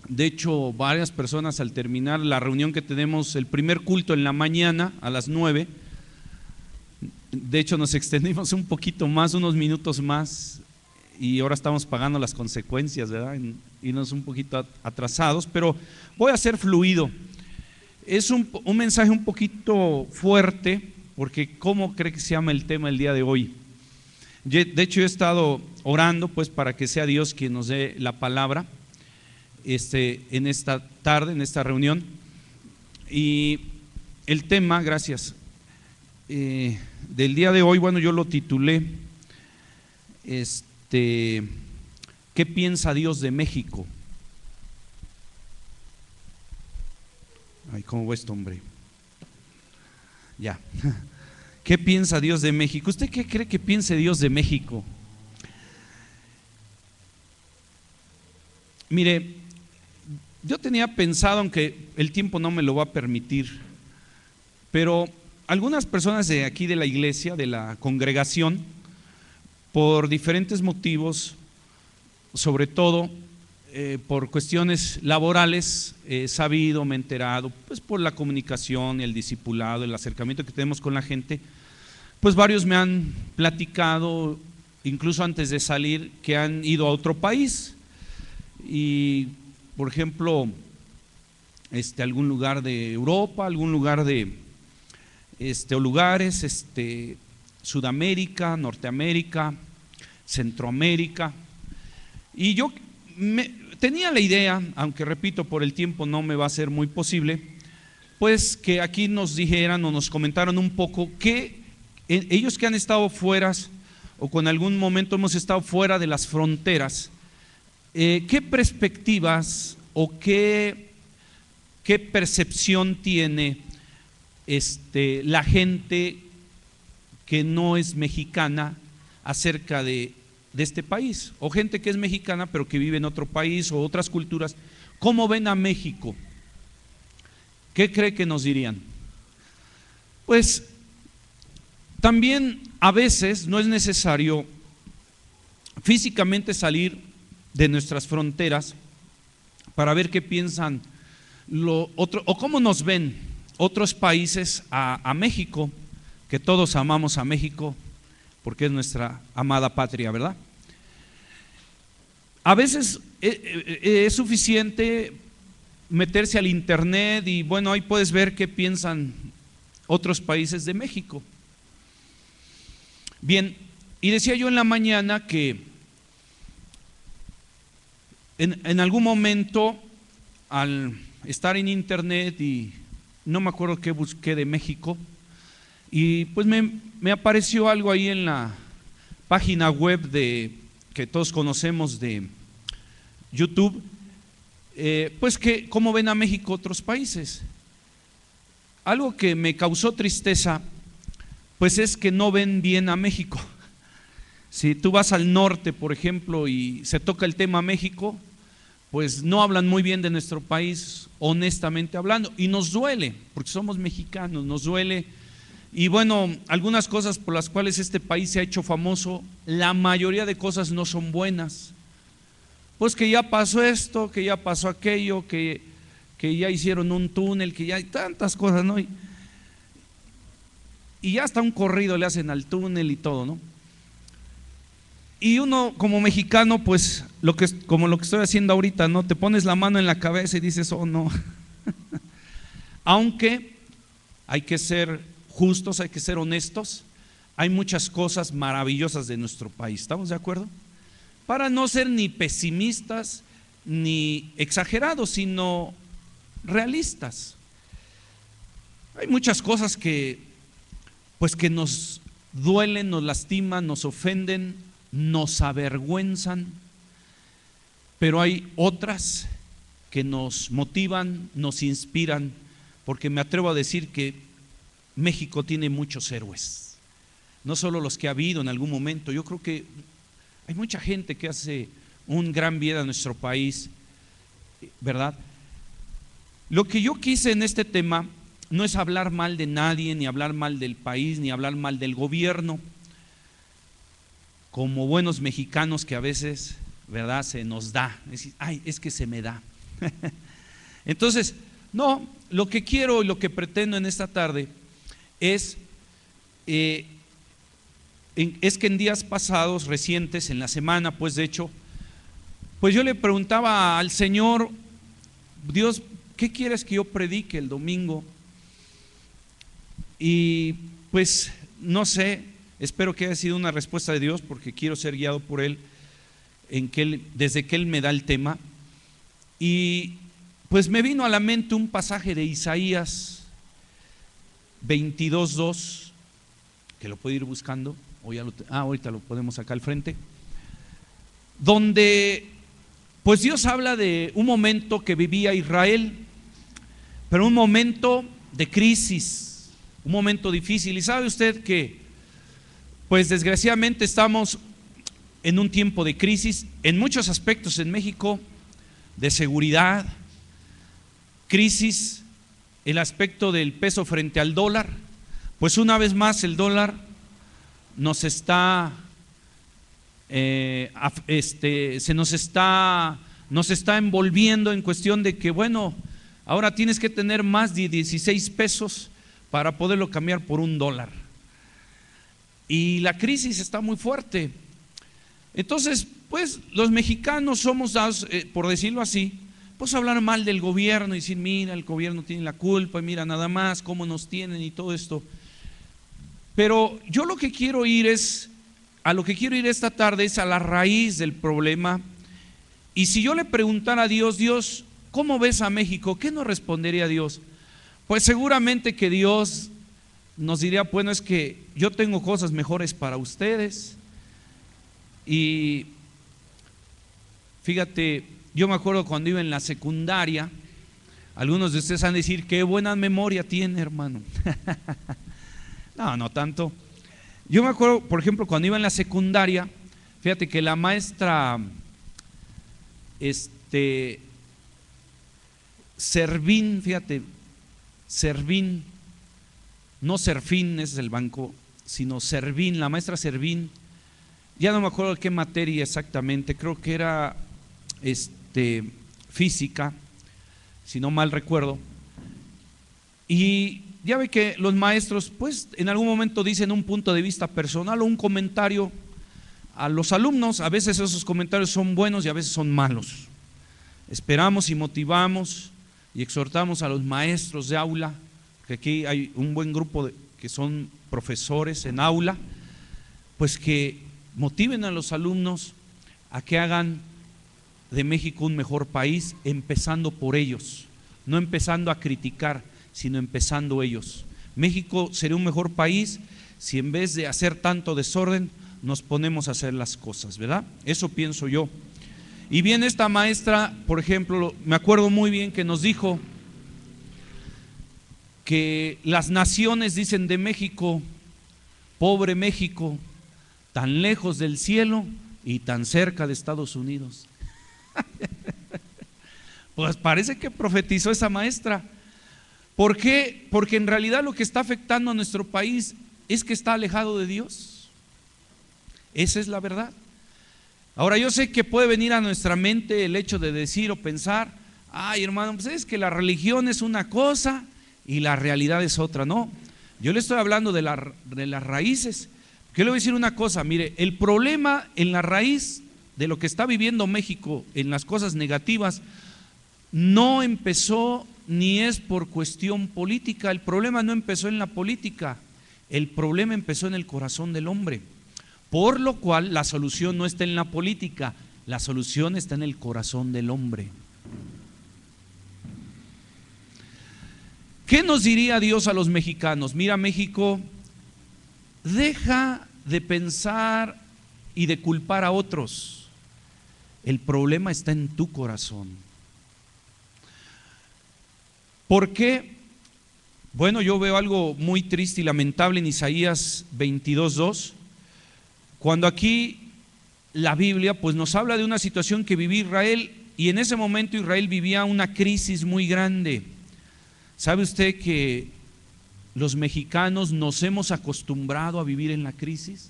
De hecho, varias personas al terminar la reunión que tenemos, el primer culto en la mañana a las 9, de hecho nos extendimos un poquito más, unos minutos más, y ahora estamos pagando las consecuencias, ¿verdad? Irnos un poquito atrasados, pero voy a ser fluido. Es un mensaje un poquito fuerte, porque ¿cómo cree que se llama el tema el día de hoy? De hecho, yo he estado orando pues para que sea Dios quien nos dé la palabra en esta tarde, en esta reunión. Y el tema, gracias, del día de hoy, bueno, yo lo titulé ¿qué piensa Dios de México? Ay, ¿cómo va esto, hombre? Ya. ¿Qué piensa Dios de México? ¿Usted qué cree que piense Dios de México? Mire, yo tenía pensado, aunque el tiempo no me lo va a permitir, pero algunas personas de aquí de la iglesia, de la congregación, por diferentes motivos, sobre todo por cuestiones laborales, he sabido, me he enterado, pues por la comunicación, el discipulado, el acercamiento que tenemos con la gente, pues varios me han platicado, incluso antes de salir, que han ido a otro país y, por ejemplo, algún lugar de Europa, algún lugar de, o lugares, Sudamérica, Norteamérica, Centroamérica, y yo tenía la idea, aunque repito, por el tiempo no me va a ser muy posible, pues que aquí nos dijeran o nos comentaron un poco que ellos que han estado fuera o con algún momento hemos estado fuera de las fronteras, ¿qué perspectivas o qué percepción tiene la gente que no es mexicana acerca de este país, o gente que es mexicana pero que vive en otro país o otras culturas? ¿Cómo ven a México? ¿Qué cree que nos dirían? Pues también a veces no es necesario físicamente salir de nuestras fronteras para ver qué piensan o cómo nos ven otros países a México, que todos amamos a México porque es nuestra amada patria, ¿verdad? A veces es suficiente meterse al internet y bueno, ahí puedes ver qué piensan otros países de México. Bien, y decía yo en la mañana que en algún momento al estar en internet y no me acuerdo qué busqué de México, y pues me apareció algo ahí en la página web que todos conocemos de YouTube, pues que cómo ven a México otros países. Algo que me causó tristeza, pues es que no ven bien a México. Si tú vas al norte, por ejemplo, y se toca el tema México, pues no hablan muy bien de nuestro país, honestamente hablando, y nos duele, porque somos mexicanos, nos duele. Y bueno, algunas cosas por las cuales este país se ha hecho famoso, la mayoría de cosas no son buenas. Pues que ya pasó esto, que ya pasó aquello, que ya hicieron un túnel, que ya hay tantas cosas, ¿no? Y ya hasta un corrido le hacen al túnel y todo, ¿no? Y uno como mexicano, pues como lo que estoy haciendo ahorita, ¿no? Te pones la mano en la cabeza y dices, oh no. Aunque hay que ser justos, hay que ser honestos, hay muchas cosas maravillosas de nuestro país, ¿estamos de acuerdo? Para no ser ni pesimistas ni exagerados, sino realistas. Hay muchas cosas que nos duelen, nos lastiman, nos ofenden, nos avergüenzan, pero hay otras que nos motivan, nos inspiran, porque me atrevo a decir que México tiene muchos héroes, no solo los que ha habido en algún momento. Yo creo que hay mucha gente que hace un gran bien a nuestro país, ¿verdad? Lo que yo quise en este tema no es hablar mal de nadie, ni hablar mal del país, ni hablar mal del gobierno, como buenos mexicanos que a veces, ¿verdad?, se nos da, es decir, ay, es que se me da. Entonces, no, lo que quiero y lo que pretendo en esta tarde es que en días pasados, recientes, en la semana, pues de hecho, pues yo le preguntaba al Señor, Dios, ¿qué quieres que yo predique el domingo? Y pues no sé, espero que haya sido una respuesta de Dios, porque quiero ser guiado por Él, desde que Él me da el tema. Y pues me vino a la mente un pasaje de Isaías 22:2, que lo puede ir buscando, ahorita lo podemos acá al frente, donde pues Dios habla de un momento que vivía Israel, pero un momento de crisis, un momento difícil. Y sabe usted que pues desgraciadamente estamos en un tiempo de crisis en muchos aspectos en México, de seguridad, crisis, el aspecto del peso frente al dólar. Pues una vez más el dólar nos está nos está envolviendo en cuestión de que, bueno, ahora tienes que tener más de 16 pesos para poderlo cambiar por $1. Y la crisis está muy fuerte. Entonces, pues los mexicanos somos dados, por decirlo así, pues hablar mal del gobierno y decir, mira, el gobierno tiene la culpa, y mira nada más cómo nos tienen y todo esto. Pero yo lo que quiero ir esta tarde es a la raíz del problema. Y si yo le preguntara a Dios, Dios, ¿cómo ves a México? ¿Qué nos respondería Dios? Pues seguramente que Dios nos diría, bueno, es que yo tengo cosas mejores para ustedes. Y fíjate, yo me acuerdo cuando iba en la secundaria, algunos de ustedes han de decir, qué buena memoria tiene, hermano. No tanto. Yo me acuerdo, por ejemplo, cuando iba en la secundaria, fíjate que la maestra Servín, no Serfín, ese es el banco, sino Servín, la maestra Servín, ya no me acuerdo de qué materia exactamente, creo que era física, si no mal recuerdo. Y ya ve que los maestros pues en algún momento dicen un punto de vista personal o un comentario a los alumnos. A veces esos comentarios son buenos y a veces son malos. Esperamos y motivamos y exhortamos a los maestros de aula, que aquí hay un buen grupo que son profesores en aula, pues que motiven a los alumnos a que hagan de México un mejor país, empezando por ellos, no empezando a criticar, sino empezando ellos. México sería un mejor país si en vez de hacer tanto desorden nos ponemos a hacer las cosas, ¿verdad? Eso pienso yo. Y bien, esta maestra, por ejemplo, me acuerdo muy bien que nos dijo que las naciones dicen de México, pobre México, tan lejos del cielo y tan cerca de Estados Unidos. Pues parece que profetizó esa maestra. ¿Por qué? Porque en realidad lo que está afectando a nuestro país es que está alejado de Dios. Esa es la verdad. Ahora yo sé que puede venir a nuestra mente el hecho de decir o pensar, ay hermano, pues es que la religión es una cosa y la realidad es otra. No, yo le estoy hablando de las raíces. Yo le voy a decir una cosa, mire, el problema en la raíz de lo que está viviendo México en las cosas negativas no empezó ni es por cuestión política. El problema no empezó en la política, el problema empezó en el corazón del hombre. Por lo cual la solución no está en la política, la solución está en el corazón del hombre. ¿Qué nos diría Dios a los mexicanos? Mira, México, deja de pensar y de culpar a otros. El problema está en tu corazón. ¿Por qué? Bueno, yo veo algo muy triste y lamentable en Isaías 22:2, cuando aquí la Biblia pues nos habla de una situación que vivía Israel, y en ese momento Israel vivía una crisis muy grande. ¿Sabe usted que los mexicanos nos hemos acostumbrado a vivir en la crisis?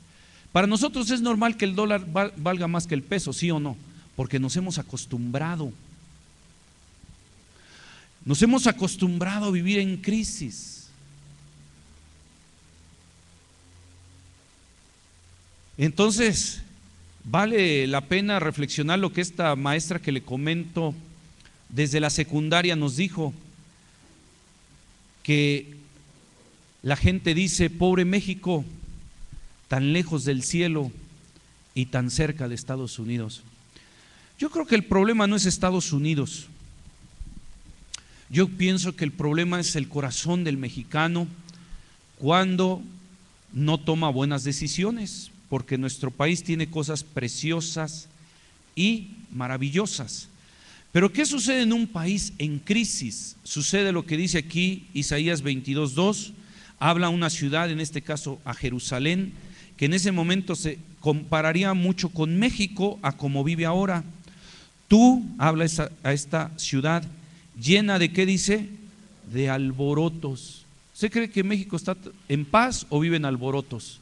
Para nosotros es normal que el dólar valga más que el peso, ¿sí o no? Porque nos hemos acostumbrado. Nos hemos acostumbrado a vivir en crisis. Entonces, vale la pena reflexionar lo que esta maestra que le comento desde la secundaria nos dijo, que la gente dice: pobre México, tan lejos del cielo y tan cerca de Estados Unidos. Yo creo que el problema no es Estados Unidos. Yo pienso que el problema es el corazón del mexicano cuando no toma buenas decisiones, porque nuestro país tiene cosas preciosas y maravillosas. Pero ¿qué sucede en un país en crisis? Sucede lo que dice aquí Isaías 22:2, habla a una ciudad, en este caso a Jerusalén, que en ese momento se compararía mucho con México a como vive ahora. Tú, habla a esta ciudad, llena de, ¿qué dice? De alborotos. ¿Usted cree que México está en paz o vive en alborotos?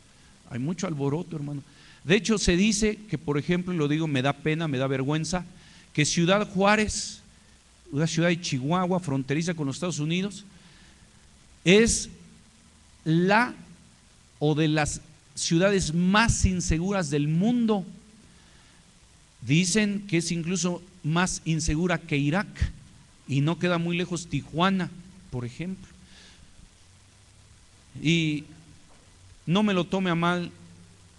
Hay mucho alboroto, hermano. De hecho, se dice que, por ejemplo, y lo digo, me da pena, me da vergüenza, que Ciudad Juárez, una ciudad de Chihuahua, fronteriza con los Estados Unidos, es la o de las ciudades más inseguras del mundo. Dicen que es incluso más insegura que Irak, y no queda muy lejos Tijuana, por ejemplo. Y no me lo tome a mal,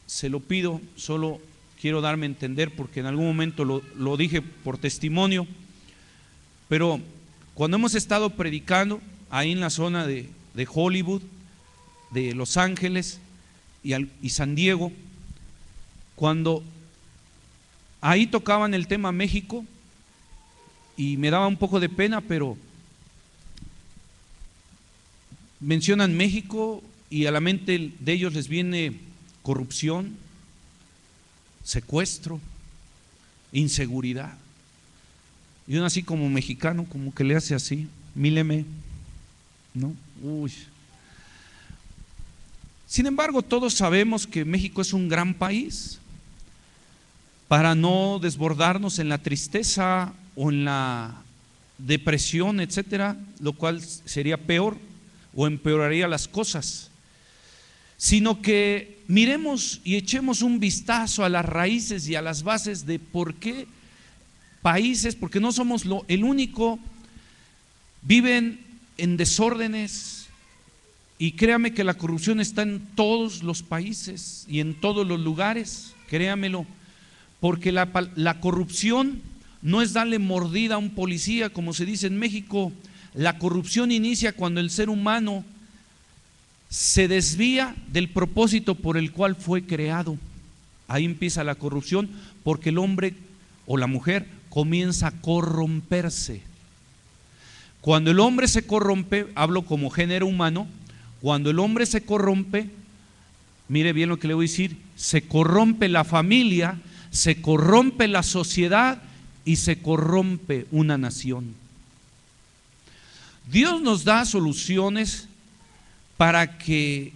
se lo pido, solo quiero darme a entender porque en algún momento lo dije por testimonio, pero cuando hemos estado predicando ahí en la zona de Hollywood, de Los Ángeles y San Diego, cuando ahí tocaban el tema México, y me daba un poco de pena, pero mencionan México y a la mente de ellos les viene corrupción, secuestro, inseguridad. Y uno así como mexicano, como que le hace así, míleme, ¿no? Uy. Sin embargo, todos sabemos que México es un gran país. Para no desbordarnos en la tristeza o en la depresión, etcétera, lo cual sería peor o empeoraría las cosas, sino que miremos y echemos un vistazo a las raíces y a las bases de por qué países, porque no somos el único, viven en desórdenes. Y créame que la corrupción está en todos los países y en todos los lugares, créamelo, porque la corrupción no es darle mordida a un policía, como se dice en México. La corrupción inicia cuando el ser humano se desvía del propósito por el cual fue creado. Ahí empieza la corrupción, porque el hombre o la mujer comienza a corromperse. Cuando el hombre se corrompe, hablo como género humano, cuando el hombre se corrompe, mire bien lo que le voy a decir, se corrompe la familia, se corrompe la sociedad y se corrompe una nación. Dios nos da soluciones para que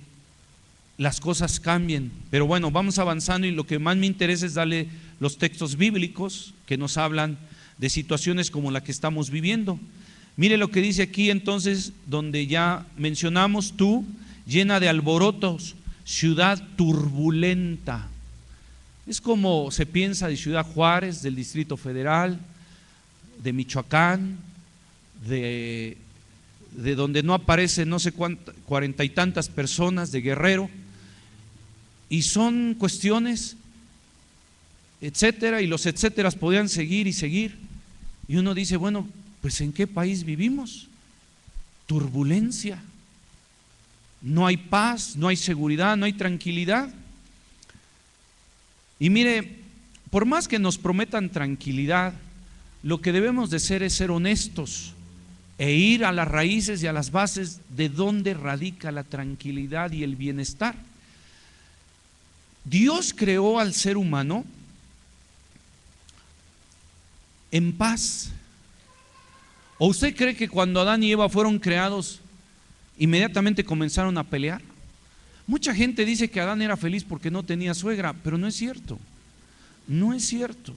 las cosas cambien, pero bueno, vamos avanzando y lo que más me interesa es darle los textos bíblicos que nos hablan de situaciones como la que estamos viviendo. Mire lo que dice aquí entonces, donde ya mencionamos: tú, llena de alborotos, ciudad turbulenta. Es como se piensa de Ciudad Juárez, del Distrito Federal, de Michoacán, de donde no aparecen no sé cuántas, 40 y tantas personas, de Guerrero, y son cuestiones, etcétera, y los etcéteras podrían seguir y seguir, y uno dice, bueno, pues ¿en qué país vivimos? Turbulencia, no hay paz, no hay seguridad, no hay tranquilidad. Y mire, por más que nos prometan tranquilidad, lo que debemos de ser es ser honestos e ir a las raíces y a las bases de donde radica la tranquilidad y el bienestar. Dios creó al ser humano en paz. ¿O usted cree que cuando Adán y Eva fueron creados, inmediatamente comenzaron a pelear? Mucha gente dice que Adán era feliz porque no tenía suegra, pero no es cierto. No es cierto.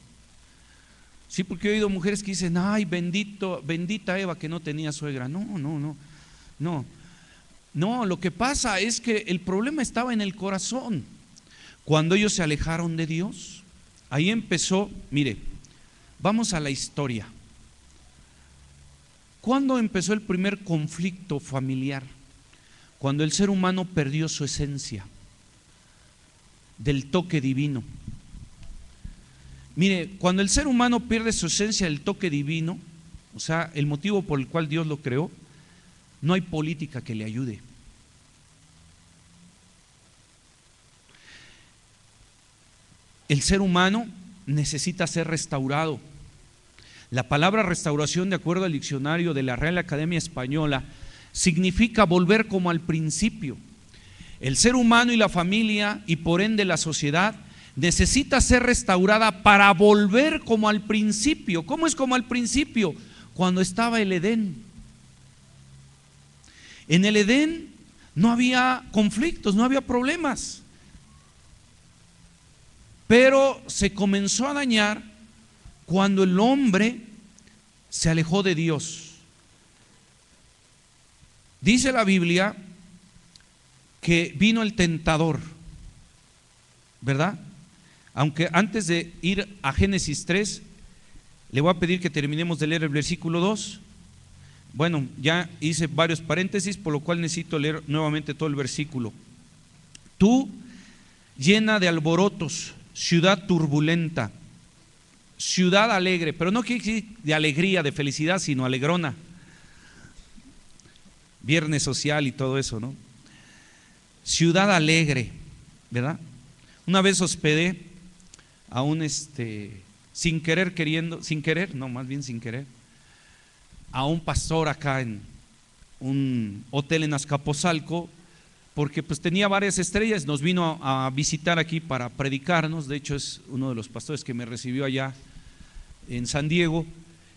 Sí, porque he oído mujeres que dicen, ay, bendita Eva que no tenía suegra. No, lo que pasa es que el problema estaba en el corazón. Cuando ellos se alejaron de Dios, ahí empezó, mire, vamos a la historia. ¿Cuándo empezó el primer conflicto familiar? Cuando el ser humano perdió su esencia del toque divino. Mire, cuando el ser humano pierde su esencia del toque divino, o sea, el motivo por el cual Dios lo creó, no hay política que le ayude. El ser humano necesita ser restaurado. La palabra restauración, de acuerdo al diccionario de la Real Academia Española, significa volver como al principio. El ser humano y la familia, y por ende la sociedad, necesita ser restaurada para volver como al principio. ¿Cómo es como al principio? Cuando estaba el Edén. En el Edén no había conflictos, no había problemas, pero se comenzó a dañar cuando el hombre se alejó de Dios. Dice la Biblia que vino el tentador, ¿verdad? Aunque antes de ir a Génesis 3, le voy a pedir que terminemos de leer el versículo 2. Bueno, ya hice varios paréntesis, por lo cual necesito leer nuevamente todo el versículo. Tú, llena de alborotos, ciudad turbulenta, ciudad alegre, pero no quiere decir de alegría, de felicidad, sino alegrona. Viernes social y todo eso, ¿no? Ciudad alegre, ¿verdad? Una vez hospedé a un sin querer, a un pastor acá en un hotel en Azcapotzalco, porque pues tenía varias estrellas. Nos vino a visitar aquí para predicarnos. De hecho es uno de los pastores que me recibió allá en San Diego,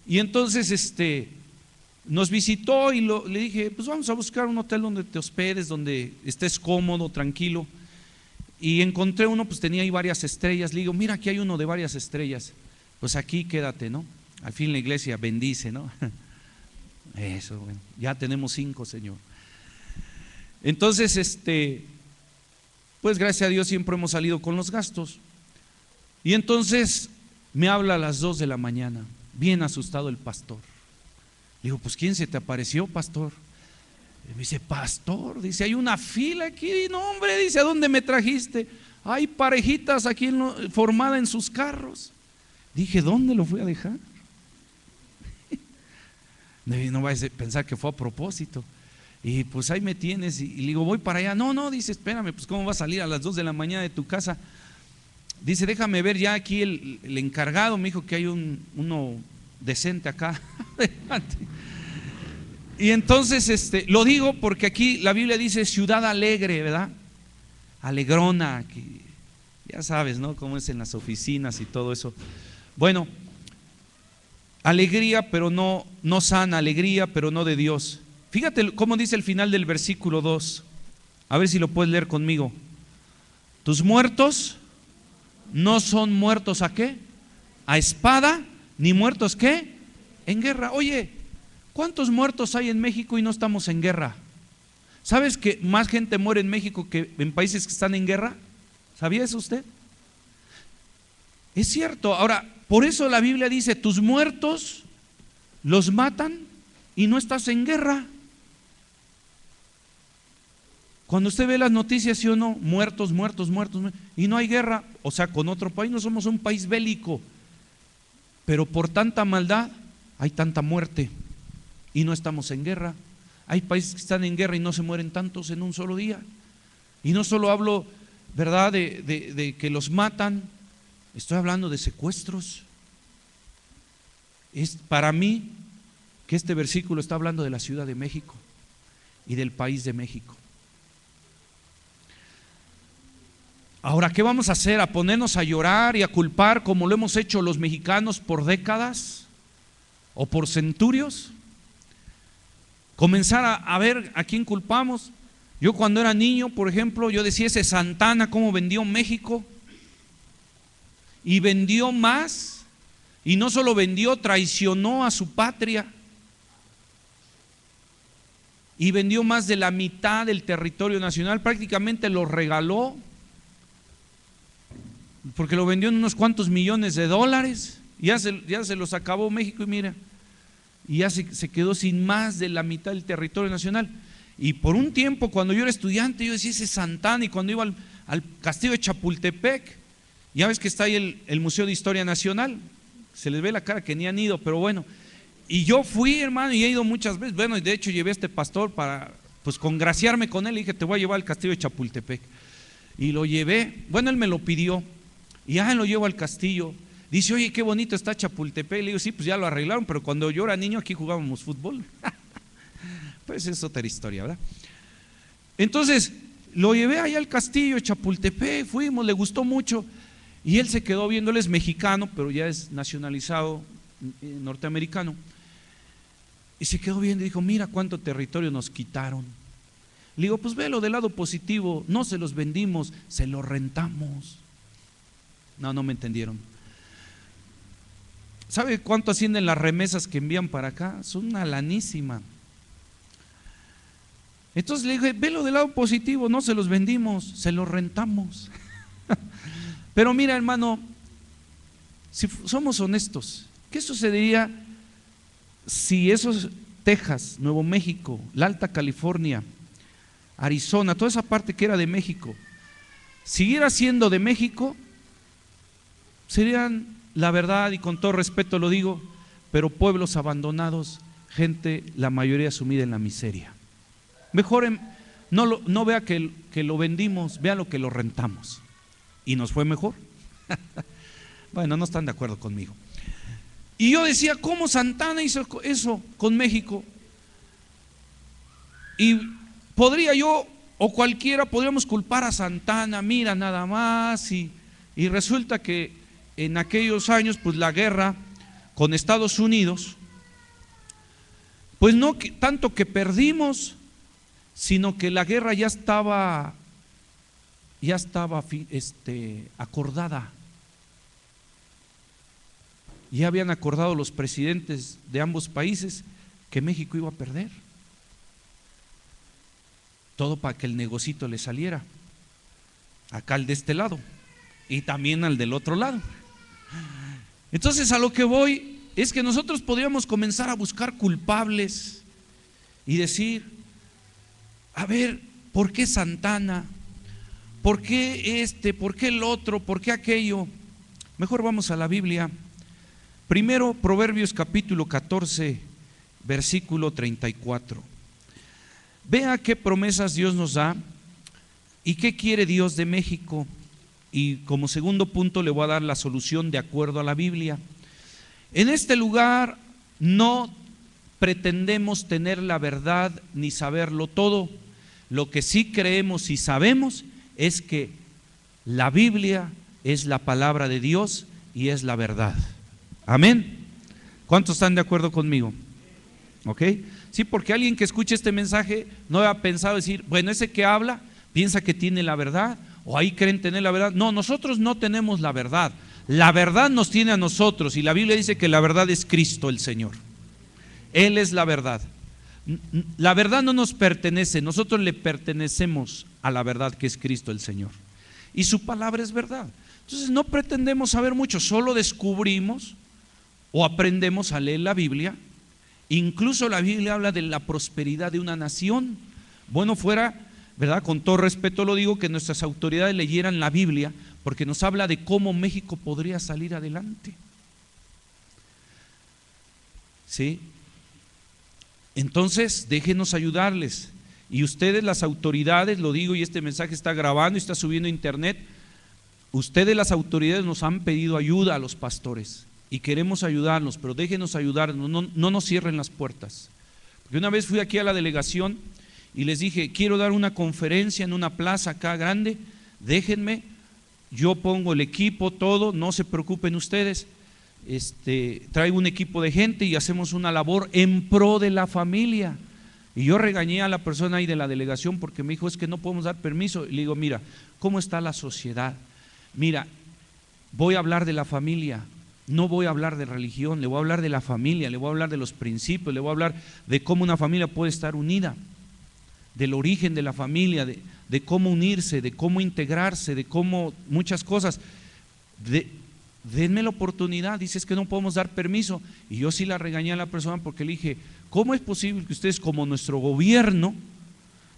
y entonces nos visitó y le dije, pues vamos a buscar un hotel donde te hospedes, donde estés cómodo, tranquilo. Y encontré uno, pues tenía ahí varias estrellas. Le digo, mira, aquí hay uno de varias estrellas, pues aquí quédate, ¿no? Al fin la iglesia bendice, ¿no? Eso, bueno, ya tenemos 5, Señor. Entonces, pues gracias a Dios siempre hemos salido con los gastos. Y entonces me habla a las 2 de la mañana, bien asustado el pastor. Le digo, pues ¿quién se te apareció, pastor? Y me dice, pastor, dice, hay una fila aquí. No, hombre, dice, ¿a dónde me trajiste? Hay parejitas aquí formadas en sus carros. Dije, ¿dónde lo fui a dejar? No vayas a pensar que fue a propósito. Y pues ahí me tienes, y le digo, voy para allá. No, dice, espérame, pues ¿cómo vas a salir a las 2 de la mañana de tu casa? Dice, déjame ver ya aquí el encargado. Me dijo que hay uno decente acá. Y entonces lo digo porque aquí la Biblia dice ciudad alegre, ¿verdad? Alegrona, que ya sabes, ¿no? Cómo es en las oficinas y todo eso. Bueno, alegría pero no sana, alegría pero no de Dios. Fíjate cómo dice el final del versículo 2. A ver si lo puedes leer conmigo. Tus muertos no son muertos ¿a qué? A espada, ni muertos ¿qué? En guerra. Oye, ¿cuántos muertos hay en México y no estamos en guerra? ¿Sabes que más gente muere en México que en países que están en guerra? ¿Sabía eso usted? Es cierto. Ahora, por eso la Biblia dice, tus muertos los matan y no estás en guerra. Cuando usted ve las noticias, ¿sí o no? Muertos, y no hay guerra, o sea, con otro país. No somos un país bélico, pero por tanta maldad hay tanta muerte y no estamos en guerra. Hay países que están en guerra y no se mueren tantos en un solo día. Y no solo hablo, ¿verdad?, de que los matan, estoy hablando de secuestros. Es para mí que este versículo está hablando de la Ciudad de México y del país de México. Ahora, ¿qué vamos a hacer? ¿A ponernos a llorar y a culpar como lo hemos hecho los mexicanos por décadas o por centurios? Comenzar a ver a quién culpamos. Yo cuando era niño, por ejemplo, yo decía, ese Santana cómo vendió México, y vendió más Y no solo vendió, traicionó a su patria. Y vendió más de la mitad del territorio nacional, prácticamente lo regaló, porque lo vendió en unos cuantos millones de dólares. Ya se los acabó México y mira, y ya se quedó sin más de la mitad del territorio nacional. Y por un tiempo, cuando yo era estudiante, yo decía, ese Santana, y cuando iba al castillo de Chapultepec, ya ves que está ahí el Museo de Historia Nacional, se les ve la cara que ni han ido, pero bueno. Y yo fui, hermano, y he ido muchas veces. Bueno, y de hecho llevé a este pastor para, pues, congraciarme con él. Y dije, te voy a llevar al castillo de Chapultepec. Y lo llevé, bueno, él me lo pidió, y ya lo llevo al castillo. Dice, oye, qué bonito está Chapultepec. Le digo, sí, pues ya lo arreglaron, pero cuando yo era niño aquí jugábamos fútbol. Pues es otra historia, ¿verdad? Entonces, lo llevé allá al castillo de Chapultepec, fuimos, le gustó mucho. Y él se quedó viendo, él es mexicano, pero ya es nacionalizado norteamericano. Y se quedó viendo y dijo, mira cuánto territorio nos quitaron. Le digo, pues velo del lado positivo, no se los vendimos, se los rentamos. No me entendieron. ¿Sabe cuánto ascienden las remesas que envían para acá? Son una lanísima. Entonces le dije, velo del lado positivo, no se los vendimos, se los rentamos. Pero mira, hermano, si somos honestos, ¿qué sucedería si esos Texas, Nuevo México, la Alta California, Arizona, toda esa parte que era de México, siguiera siendo de México? Serían, la verdad, y con todo respeto lo digo, pero pueblos abandonados, gente, la mayoría sumida en la miseria. Mejor no vea que lo vendimos, vea lo que lo rentamos. Y nos fue mejor. Bueno, no están de acuerdo conmigo. Y yo decía, ¿cómo Santana hizo eso con México? Y podría yo o cualquiera podríamos culpar a Santana, mira nada más, y resulta que en aquellos años, pues la guerra con Estados Unidos, pues no tanto que perdimos, sino que la guerra ya estaba acordada. Ya habían acordado los presidentes de ambos países que México iba a perder. Todo para que el negocito le saliera. Acá al de este lado y también al del otro lado. Entonces a lo que voy es que nosotros podríamos comenzar a buscar culpables y decir, a ver, ¿por qué Santana? ¿Por qué ¿Por qué el otro? ¿Por qué aquello? Mejor vamos a la Biblia. Primero, Proverbios capítulo 14, versículo 34. Vea qué promesas Dios nos da y qué quiere Dios de México. Y como segundo punto le voy a dar la solución de acuerdo a la Biblia. En este lugar no pretendemos tener la verdad ni saberlo todo. Lo que sí creemos y sabemos es que la Biblia es la palabra de Dios y es la verdad. Amén. ¿Cuántos están de acuerdo conmigo? ¿Ok? Sí, porque alguien que escuche este mensaje no ha pensado decir, bueno, ese que habla piensa que tiene la verdad, o ahí creen tener la verdad. No, nosotros no tenemos la verdad. La verdad nos tiene a nosotros, y la Biblia dice que la verdad es Cristo el Señor. Él es la verdad. La verdad no nos pertenece, nosotros le pertenecemos a la verdad que es Cristo el Señor. Y su palabra es verdad. Entonces no pretendemos saber mucho, solo descubrimos o aprendemos a leer la Biblia. Incluso la Biblia habla de la prosperidad de una nación. Bueno fuera, ¿verdad? Con todo respeto lo digo, que nuestras autoridades leyeran la Biblia, porque nos habla de cómo México podría salir adelante. ¿Sí? Entonces, déjenos ayudarles. Y ustedes, las autoridades, lo digo, y este mensaje está grabando y está subiendo a internet, ustedes, las autoridades, nos han pedido ayuda a los pastores y queremos ayudarlos, pero déjenos ayudarnos, no nos cierren las puertas. Porque una vez fui aquí a la delegación y les dije, quiero dar una conferencia en una plaza acá grande, déjenme, yo pongo el equipo, todo, no se preocupen ustedes. Traigo un equipo de gente y hacemos una labor en pro de la familia. Y yo regañé a la persona ahí de la delegación porque me dijo, es que no podemos dar permiso. Y le digo, mira, ¿cómo está la sociedad? Mira, voy a hablar de la familia, no voy a hablar de religión, le voy a hablar de la familia, le voy a hablar de los principios, le voy a hablar de cómo una familia puede estar unida, del origen de la familia, de cómo unirse, de cómo integrarse, de cómo muchas cosas. Denme la oportunidad. Dice, es que no podemos dar permiso. Y yo sí la regañé a la persona porque le dije, ¿cómo es posible que ustedes, como nuestro gobierno,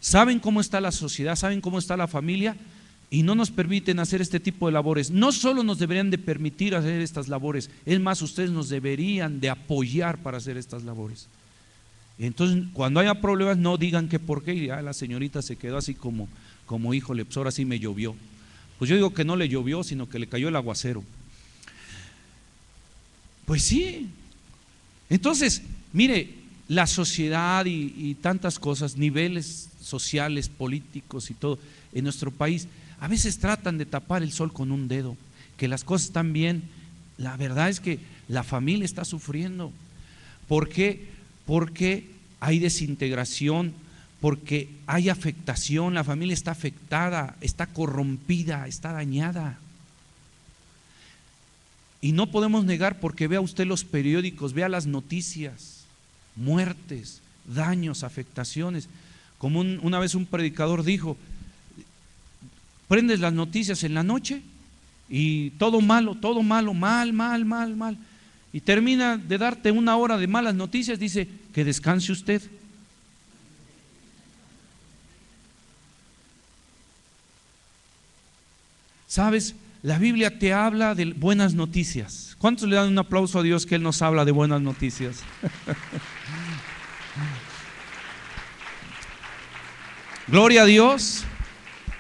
saben cómo está la sociedad, saben cómo está la familia y no nos permiten hacer este tipo de labores? No solo nos deberían de permitir hacer estas labores, es más, ustedes nos deberían de apoyar para hacer estas labores. Entonces, cuando haya problemas, no digan que por qué. Y la señorita se quedó así como híjole, pues ahora sí me llovió. Pues yo digo que no le llovió, sino que le cayó el aguacero. Pues sí. Entonces, mire, la sociedad y tantas cosas, niveles sociales, políticos y todo, en nuestro país, a veces tratan de tapar el sol con un dedo, que las cosas están bien. La verdad es que la familia está sufriendo. ¿Por qué? Porque hay desintegración, porque hay afectación, la familia está afectada, está corrompida, está dañada. Y no podemos negar, porque vea usted los periódicos, vea las noticias, muertes, daños, afectaciones. Como una vez un predicador dijo, prendes las noticias en la noche y todo malo, mal. Y termina de darte una hora de malas noticias, dice, que descanse usted. ¿Sabes? La Biblia te habla de buenas noticias. ¿Cuántos le dan un aplauso a Dios que Él nos habla de buenas noticias? Gloria a Dios.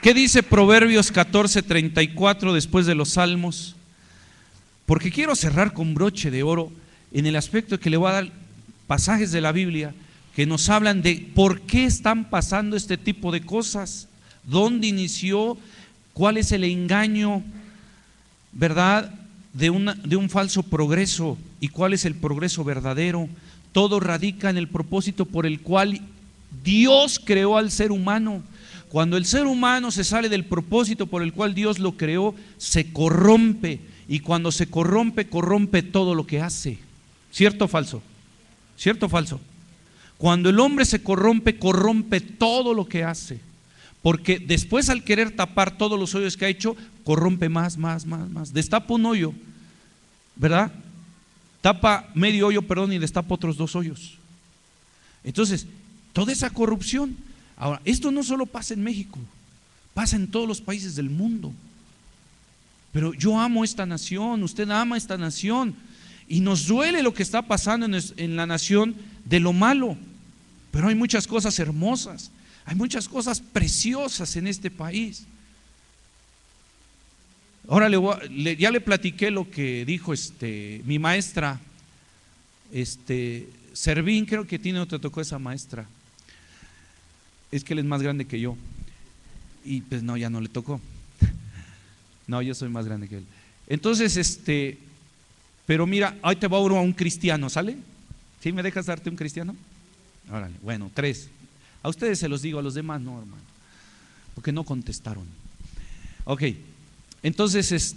¿Qué dice Proverbios 14:34 después de los Salmos? Porque quiero cerrar con broche de oro en el aspecto que le voy a dar pasajes de la Biblia que nos hablan de por qué están pasando este tipo de cosas, dónde inició, cuál es el engaño, ¿verdad?, de un falso progreso y cuál es el progreso verdadero. Todo radica en el propósito por el cual Dios creó al ser humano. Cuando el ser humano se sale del propósito por el cual Dios lo creó, se corrompe, y cuando se corrompe, corrompe todo lo que hace. ¿Cierto o falso? ¿Cierto o falso? Cuando el hombre se corrompe, corrompe todo lo que hace, porque después, al querer tapar todos los hoyos que ha hecho, corrompe más. Destapa un hoyo, ¿verdad? Tapa medio hoyo, y destapa otros 2 hoyos. Entonces, toda esa corrupción. Ahora, esto no solo pasa en México, pasa en todos los países del mundo. Pero yo amo esta nación, usted ama esta nación, y nos duele lo que está pasando en la nación de lo malo. Pero hay muchas cosas hermosas, hay muchas cosas preciosas en este país. Ahora ya le platiqué lo que dijo mi maestra, Servín, creo que no te tocó esa maestra. Es que él es más grande que yo. Y pues no, ya no le tocó. No, yo soy más grande que él. Entonces, pero mira, ahí te va uno a un cristiano, ¿sale? ¿Sí me dejas darte un cristiano? Órale, bueno, 3. A ustedes se los digo, a los demás no, hermano, porque no contestaron. Ok, entonces,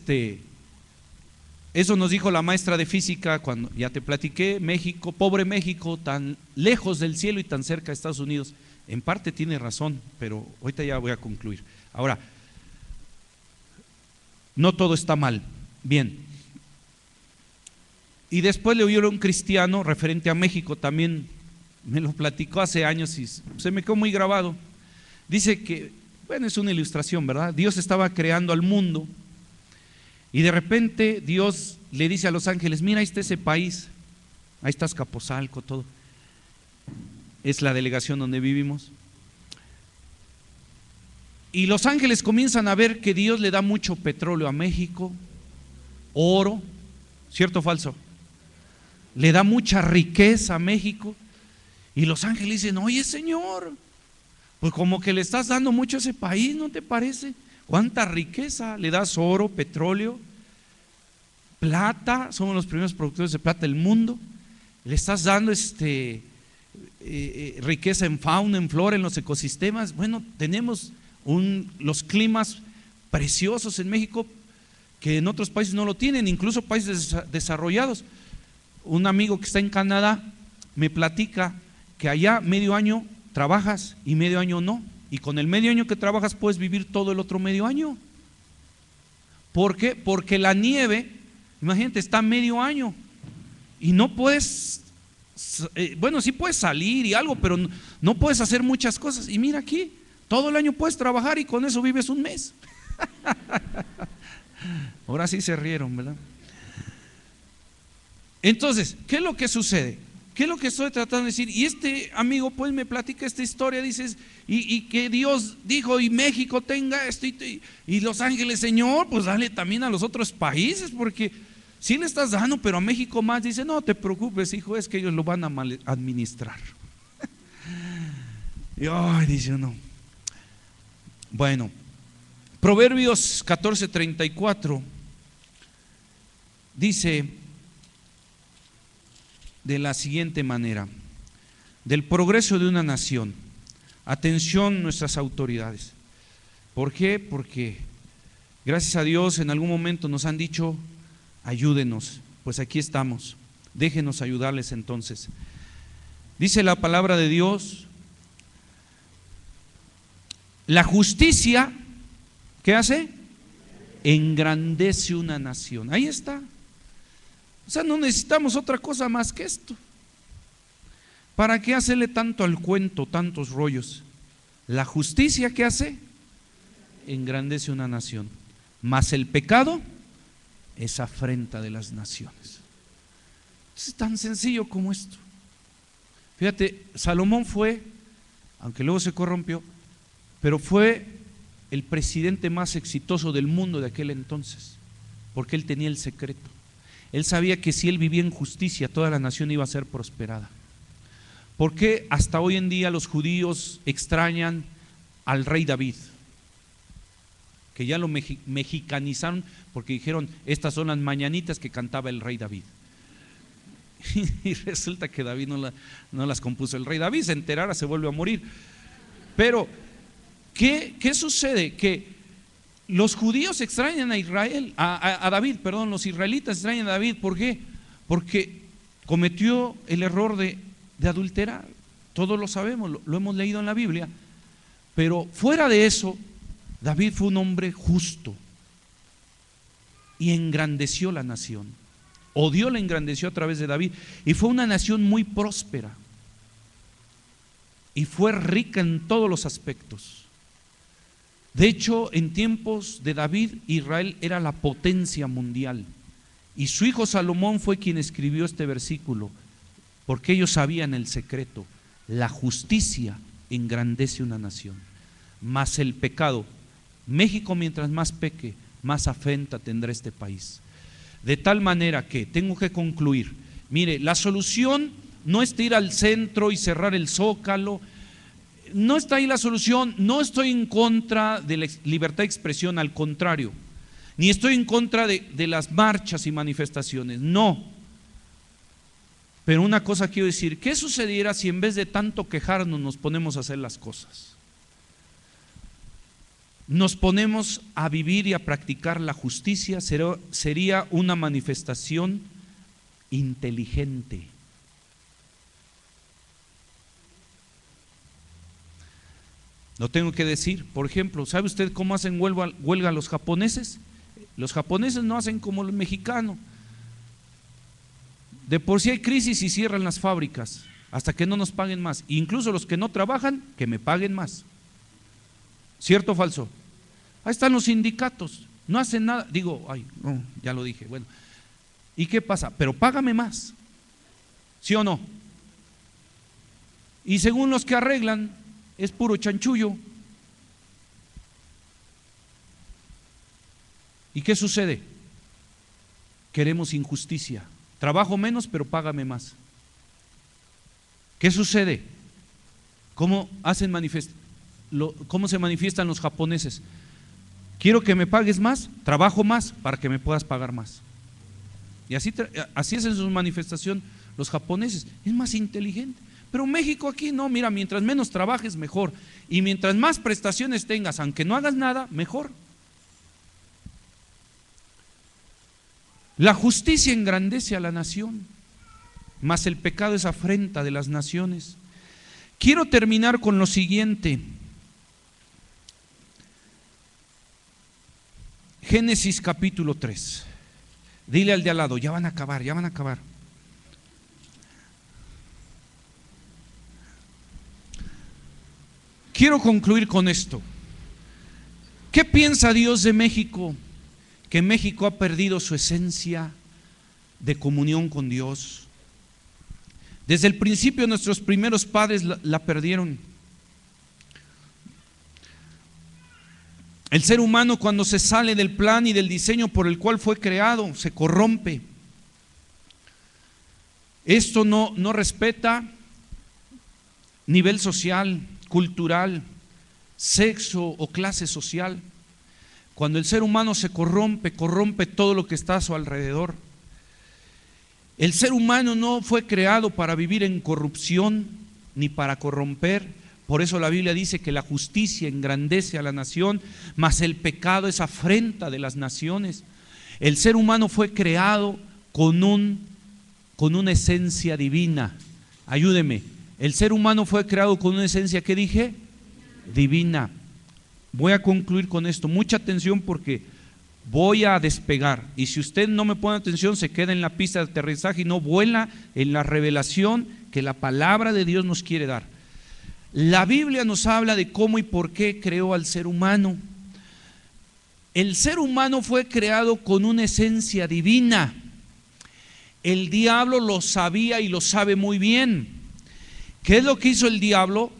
eso nos dijo la maestra de física cuando, ya te platiqué, México, pobre México, tan lejos del cielo y tan cerca de Estados Unidos. En parte tiene razón, pero ahorita ya voy a concluir. Ahora, no todo está mal. Bien. Y después le oyó a un cristiano referente a México, también me lo platicó hace años y se me quedó muy grabado. Dice que, bueno, es una ilustración, ¿verdad? Dios estaba creando al mundo y de repente Dios le dice a los ángeles, mira, ahí está ese país, ahí está Azcapotzalco, todo. Es la delegación donde vivimos. Y los ángeles comienzan a ver que Dios le da mucho petróleo a México, oro, ¿cierto o falso? Le da mucha riqueza a México. Y los ángeles dicen, oye Señor, pues como que le estás dando mucho a ese país, ¿no te parece? ¿Cuánta riqueza? Le das oro, petróleo, plata, somos los primeros productores de plata del mundo. Le estás dando riqueza en fauna, en flora, en los ecosistemas. Bueno, tenemos los climas preciosos en México, que en otros países no lo tienen, incluso países desarrollados. Un amigo que está en Canadá me platica que allá medio año trabajas y medio año no, y con el medio año que trabajas puedes vivir todo el otro medio año. ¿Por qué? Porque la nieve, imagínate, está medio año y no puedes, bueno, sí puedes salir y algo, pero no puedes hacer muchas cosas. Y mira aquí, todo el año puedes trabajar y con eso vives un mes. Ahora sí se rieron, ¿verdad? Entonces, ¿qué es lo que sucede? ¿Qué es lo que estoy tratando de decir? Y este amigo pues me platica esta historia, dices, y que Dios dijo, y México tenga esto, y Los Ángeles, Señor, pues dale también a los otros países, porque sí le estás dando, pero a México más. Dice, no te preocupes, hijo, es que ellos lo van a mal administrar. Y ay, dice uno. Bueno, Proverbios 14:34 dice de la siguiente manera: del progreso de una nación. Atención nuestras autoridades. ¿Por qué? Porque gracias a Dios en algún momento nos han dicho, ayúdenos. Pues aquí estamos, déjenos ayudarles entonces. Dice la palabra de Dios, la justicia, ¿qué hace? Engrandece una nación. Ahí está. O sea, no necesitamos otra cosa más que esto. ¿Para qué hacerle tanto al cuento, tantos rollos? La justicia, ¿qué hace? Engrandece una nación. Mas el pecado es afrenta de las naciones. Es tan sencillo como esto. Fíjate, Salomón fue, aunque luego se corrompió, pero fue el presidente más exitoso del mundo de aquel entonces, porque él tenía el secreto. Él sabía que si él vivía en justicia, toda la nación iba a ser prosperada. ¿Por qué hasta hoy en día los judíos extrañan al rey David? Que ya lo mexicanizaron porque dijeron, estas son las mañanitas que cantaba el rey David. Y resulta que David no las compuso el rey David, se enterara, se vuelve a morir. Pero, ¿qué sucede? Que los judíos extrañan a Israel, a David, perdón, los israelitas extrañan a David. ¿Por qué? Porque cometió el error de adulterar. Todos lo sabemos, lo hemos leído en la Biblia. Pero fuera de eso, David fue un hombre justo y engrandeció la nación. O Dios la engrandeció a través de David y fue una nación muy próspera y fue rica en todos los aspectos. De hecho, en tiempos de David, Israel era la potencia mundial y su hijo Salomón fue quien escribió este versículo, porque ellos sabían el secreto: la justicia engrandece una nación, mas el pecado, México mientras más peque, más afrenta tendrá este país. De tal manera que tengo que concluir. Mire, la solución no es ir al centro y cerrar el Zócalo. No está ahí la solución. No estoy en contra de la libertad de expresión, al contrario. Ni estoy en contra de las marchas y manifestaciones, no. Pero una cosa quiero decir: ¿qué sucediera si en vez de tanto quejarnos nos ponemos a hacer las cosas? Nos ponemos a vivir y a practicar la justicia. Sería una manifestación inteligente. Lo tengo que decir. Por ejemplo, ¿sabe usted cómo hacen huelga los japoneses? Los japoneses no hacen como los mexicanos. De por sí hay crisis y cierran las fábricas hasta que no nos paguen más. Incluso los que no trabajan, que me paguen más. ¿Cierto o falso? Ahí están los sindicatos, no hacen nada. Digo, ay, no, ya lo dije. Bueno, ¿y qué pasa? Pero págame más, ¿sí o no? Y según los que arreglan, es puro chanchullo. ¿Y qué sucede? Queremos injusticia. Trabajo menos, pero págame más. ¿Qué sucede? ¿Cómo se manifiestan los japoneses? Quiero que me pagues más, trabajo más para que me puedas pagar más. Y así hacen su manifestación los japoneses. Es más inteligente. Pero México aquí no, mira, mientras menos trabajes mejor, y mientras más prestaciones tengas, aunque no hagas nada, mejor. La justicia engrandece a la nación, mas el pecado es afrenta de las naciones. Quiero terminar con lo siguiente. Génesis capítulo 3. Dile al de al lado, ya van a acabar, ya van a acabar. Quiero concluir con esto. ¿Qué piensa Dios de México? Que México ha perdido su esencia de comunión con Dios. Desde el principio nuestros primeros padres la perdieron. El ser humano, cuando se sale del plan y del diseño por el cual fue creado, se corrompe. Esto no respeta nivel social, cultural, sexo o clase social. Cuando el ser humano se corrompe, corrompe todo lo que está a su alrededor. El ser humano no fue creado para vivir en corrupción ni para corromper. Por eso la Biblia dice que la justicia engrandece a la nación, mas el pecado es afrenta de las naciones. El ser humano fue creado con una esencia divina. Ayúdeme. El ser humano fue creado con una esencia, ¿qué dije? Divina. Voy a concluir con esto. Mucha atención porque voy a despegar. Y si usted no me pone atención, se queda en la pista de aterrizaje y no vuela en la revelación que la palabra de Dios nos quiere dar. La Biblia nos habla de cómo y por qué creó al ser humano. El ser humano fue creado con una esencia divina. El diablo lo sabía y lo sabe muy bien. ¿Qué es lo que hizo el diablo?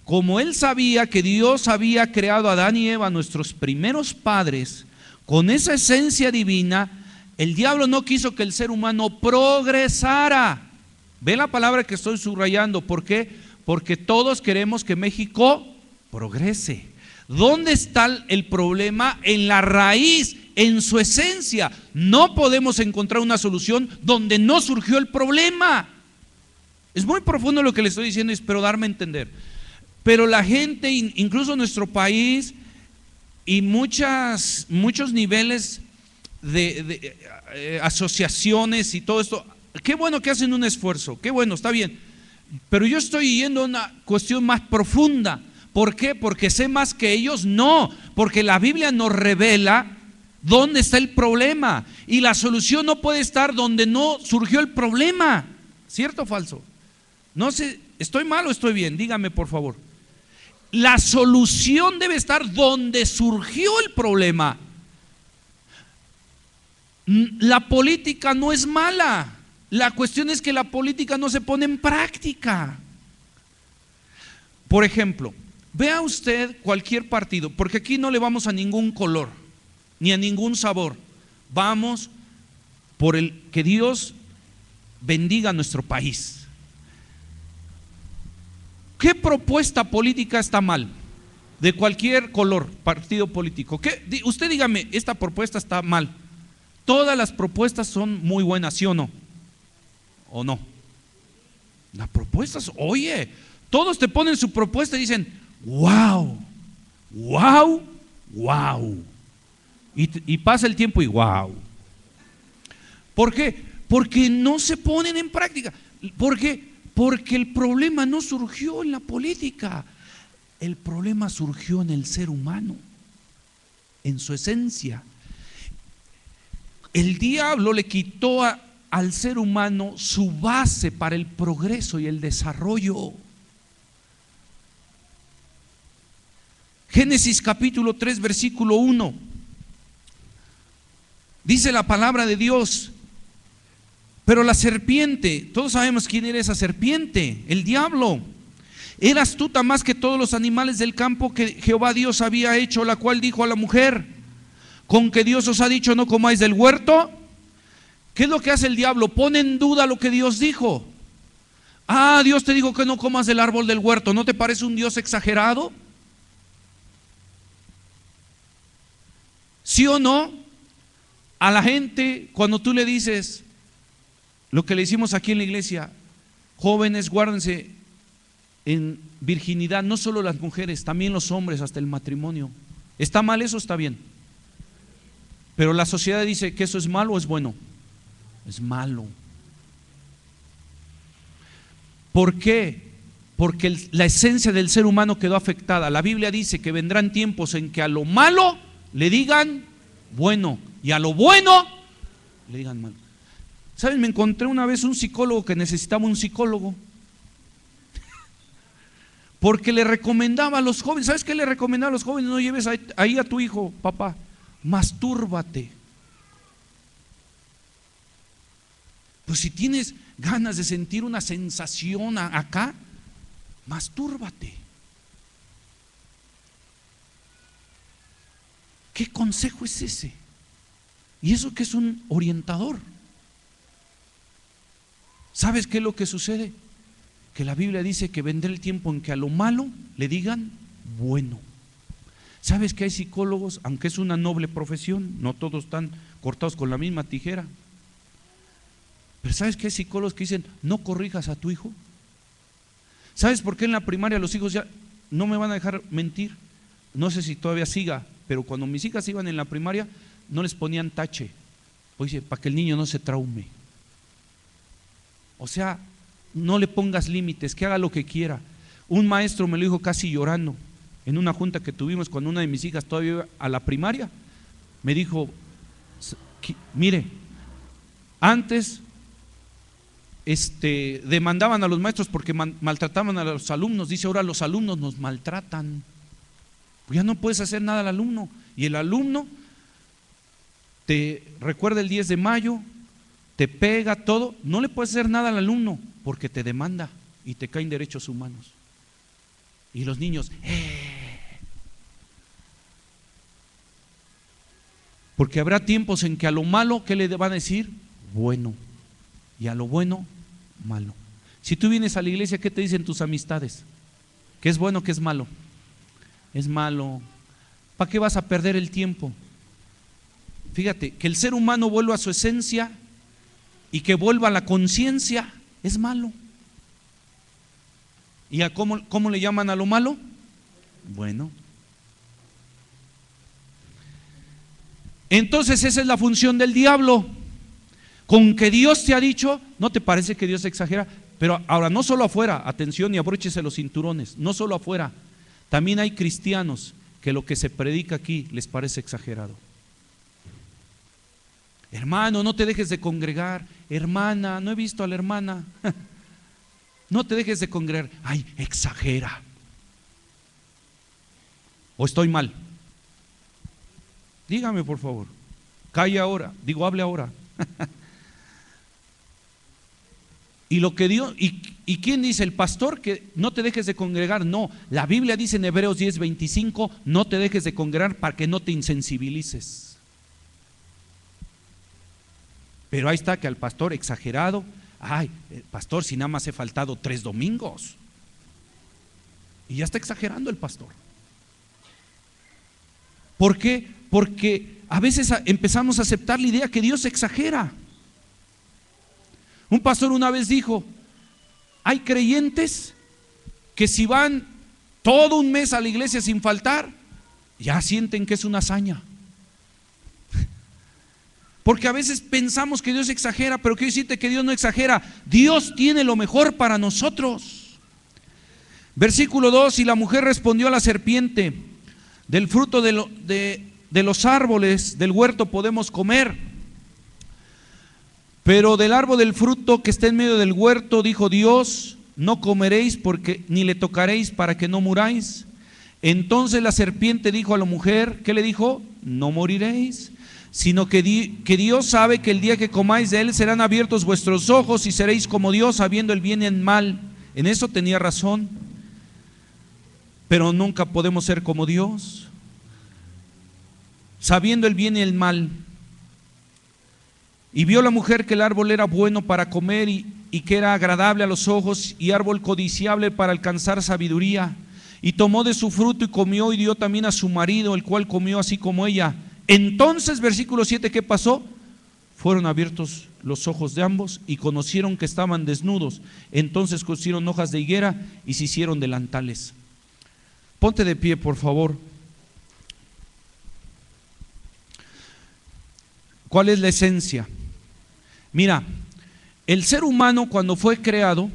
Como él sabía que Dios había creado a Adán y Eva, nuestros primeros padres, con esa esencia divina, el diablo no quiso que el ser humano progresara. Ve la palabra que estoy subrayando. ¿Por qué? Porque todos queremos que México progrese. ¿Dónde está el problema? En la raíz, en su esencia. No podemos encontrar una solución donde no surgió el problema. Es muy profundo lo que le estoy diciendo y espero darme a entender. Pero la gente, incluso nuestro país y muchos niveles de asociaciones y todo esto, qué bueno que hacen un esfuerzo, qué bueno, está bien. Pero yo estoy yendo a una cuestión más profunda. ¿Por qué? Porque sé más que ellos. No, porque la Biblia nos revela dónde está el problema y la solución no puede estar donde no surgió el problema. ¿Cierto o falso? No sé, ¿estoy mal o estoy bien? Dígame por favor. La solución debe estar donde surgió el problema. La política no es mala. La cuestión es que la política no se pone en práctica. Por ejemplo, vea usted cualquier partido, porque aquí no le vamos a ningún color, ni a ningún sabor. Vamos por el que Dios bendiga a nuestro país. ¿Qué propuesta política está mal? De cualquier color, partido político. Usted dígame, esta propuesta está mal. Todas las propuestas son muy buenas, ¿sí o no? ¿O no? Las propuestas, oye, todos te ponen su propuesta y dicen, wow, wow, wow. Y pasa el tiempo y wow. ¿Por qué? Porque no se ponen en práctica. ¿Por qué? Porque el problema no surgió en la política, el problema surgió en el ser humano, en su esencia. El diablo le quitó al ser humano su base para el progreso y el desarrollo. Génesis capítulo 3, versículo 1. Dice la palabra de Dios. Pero la serpiente, todos sabemos quién era esa serpiente, el diablo. Era astuta más que todos los animales del campo que Jehová Dios había hecho, la cual dijo a la mujer: con que Dios os ha dicho no comáis del huerto. ¿Qué es lo que hace el diablo? Pone en duda lo que Dios dijo. Ah, Dios te dijo que no comas del árbol del huerto. ¿No te parece un Dios exagerado? ¿Sí o no? A la gente, cuando tú le dices lo que le hicimos aquí en la iglesia, jóvenes, guárdense en virginidad, no solo las mujeres, también los hombres, hasta el matrimonio. ¿Está mal eso o está bien? Pero la sociedad dice que eso es malo o es bueno. es malo. ¿Por qué? Porque la esencia del ser humano quedó afectada. La Biblia dice que vendrán tiempos en que a lo malo le digan bueno y a lo bueno le digan malo. ¿Saben? Me encontré una vez un psicólogo que necesitaba un psicólogo porque le recomendaba a los jóvenes. ¿Sabes qué le recomendaba a los jóvenes? No lleves ahí a tu hijo, papá, mastúrbate. Pues si tienes ganas de sentir una sensación acá, mastúrbate. ¿Qué consejo es ese? Y eso que es un orientador. ¿Sabes qué es lo que sucede? Que la Biblia dice que vendrá el tiempo en que a lo malo le digan bueno. ¿Sabes que hay psicólogos, aunque es una noble profesión, no todos están cortados con la misma tijera? Pero ¿sabes que hay psicólogos que dicen, no corrijas a tu hijo? ¿Sabes por qué en la primaria los hijos ya no me van a dejar mentir? No sé si todavía siga, pero cuando mis hijas iban en la primaria no les ponían tache, oye, para que el niño no se traume. O sea, no le pongas límites, que haga lo que quiera. Un maestro me lo dijo casi llorando en una junta que tuvimos cuando una de mis hijas todavía iba a la primaria. Me dijo, mire, antes demandaban a los maestros porque maltrataban a los alumnos. Dice, ahora los alumnos nos maltratan. Pues ya no puedes hacer nada al alumno. Y el alumno te recuerda el 10 de mayo, te pega todo. No le puedes hacer nada al alumno porque te demanda y te caen derechos humanos. Y los niños, porque habrá tiempos en que a lo malo, ¿qué le van a decir? Bueno. Y a lo bueno, malo. Si tú vienes a la iglesia, ¿qué te dicen tus amistades? ¿Qué es bueno, qué es malo? Es malo. ¿Para qué vas a perder el tiempo? Fíjate, que el ser humano vuelva a su esencia y que vuelva a la conciencia es malo. ¿Y a cómo le llaman a lo malo? Bueno. Entonces esa es la función del diablo. Con que Dios te ha dicho, ¿no te parece que Dios exagera? Pero ahora no solo afuera, atención y abróchese los cinturones, no solo afuera, también hay cristianos que lo que se predica aquí les parece exagerado. Hermano, no te dejes de congregar. Hermana, no he visto a la hermana. No te dejes de congregar. Ay, exagera. ¿O estoy mal? Dígame por favor. Calle ahora, hable ahora. Y lo que Dios, ¿y quién dice? El pastor que no te dejes de congregar. No, la Biblia dice en Hebreos 10:25, no te dejes de congregar para que no te insensibilices. Pero ahí está que al pastor exagerado, ay, pastor, si nada más he faltado 3 domingos. Y ya está exagerando el pastor. ¿Por qué? Porque a veces empezamos a aceptar la idea que Dios exagera. Un pastor una vez dijo, hay creyentes que si van todo un mes a la iglesia sin faltar, ya sienten que es una hazaña. Porque a veces pensamos que Dios exagera, pero quiero decirte que Dios no exagera. Dios tiene lo mejor para nosotros. Versículo 2, y la mujer respondió a la serpiente, del fruto de los árboles del huerto podemos comer, pero del árbol del fruto que está en medio del huerto, dijo Dios, no comeréis porque ni le tocaréis para que no muráis. Entonces la serpiente dijo a la mujer, ¿qué le dijo? No moriréis, sino que Dios sabe que el día que comáis de él serán abiertos vuestros ojos y seréis como Dios, sabiendo el bien y el mal. En eso tenía razón, pero nunca podemos ser como Dios, sabiendo el bien y el mal. Y vio la mujer que el árbol era bueno para comer y que era agradable a los ojos y árbol codiciable para alcanzar sabiduría. Y tomó de su fruto y comió y dio también a su marido, el cual comió así como ella. Entonces, versículo 7, ¿qué pasó? Fueron abiertos los ojos de ambos y conocieron que estaban desnudos. Entonces cosieron hojas de higuera y se hicieron delantales. Ponte de pie, por favor. ¿Cuál es la esencia? Mira, el ser humano cuando fue creado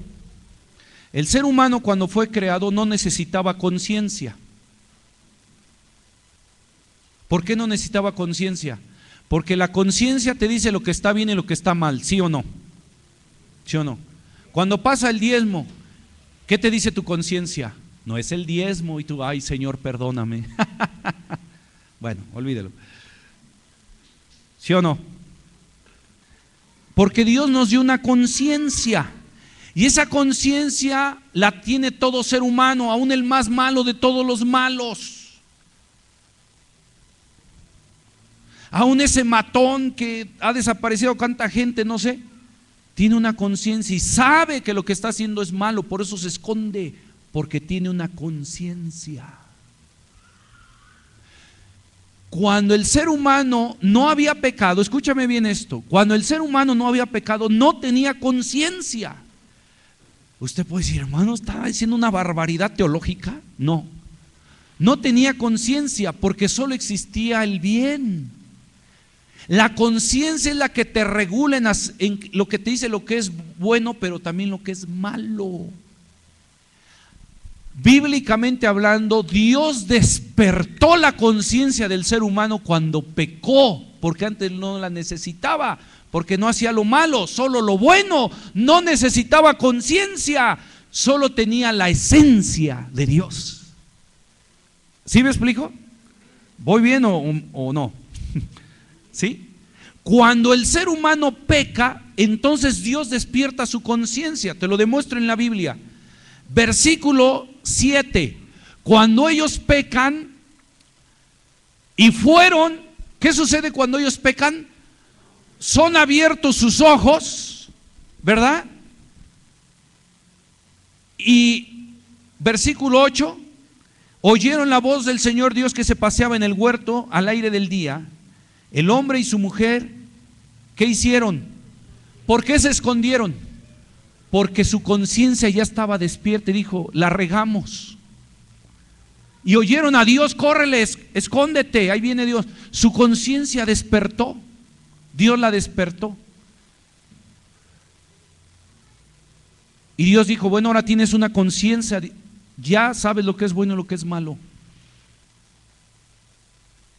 no necesitaba conciencia. ¿Por qué no necesitaba conciencia? Porque la conciencia te dice lo que está bien y lo que está mal, ¿sí o no? ¿Sí o no? Cuando pasa el diezmo, ¿qué te dice tu conciencia? No es el diezmo, y tú, ay Señor, perdóname. Bueno, olvídelo. ¿Sí o no? Porque Dios nos dio una conciencia, y esa conciencia la tiene todo ser humano, aún el más malo de todos los malos. Aún ese matón que ha desaparecido cuánta gente, no sé, tiene una conciencia y sabe que lo que está haciendo es malo, por eso se esconde, porque tiene una conciencia. Cuando el ser humano no había pecado, escúchame bien esto, cuando el ser humano no había pecado, no tenía conciencia. Usted puede decir, hermano, ¿está diciendo una barbaridad teológica? No, no tenía conciencia porque solo existía el bien. La conciencia es la que te regula en lo que te dice lo que es bueno, pero también lo que es malo. Bíblicamente hablando, Dios despertó la conciencia del ser humano cuando pecó, porque antes no la necesitaba, porque no hacía lo malo, solo lo bueno, no necesitaba conciencia, solo tenía la esencia de Dios. ¿Sí me explico? ¿Voy bien o no? ¿Sí? Cuando el ser humano peca, entonces Dios despierta su conciencia. Te lo demuestro en la Biblia. Versículo 7. Cuando ellos pecan y fueron, ¿qué sucede cuando ellos pecan? Son abiertos sus ojos, ¿verdad? Y versículo 8. Oyeron la voz del Señor Dios que se paseaba en el huerto al aire del día. El hombre y su mujer, ¿qué hicieron? ¿Por qué se escondieron? Porque su conciencia ya estaba despierta y dijo, la regamos. Y oyeron a Dios, córrele, escóndete, ahí viene Dios. Su conciencia despertó, Dios la despertó. Y Dios dijo, bueno, ahora tienes una conciencia, ya sabes lo que es bueno y lo que es malo.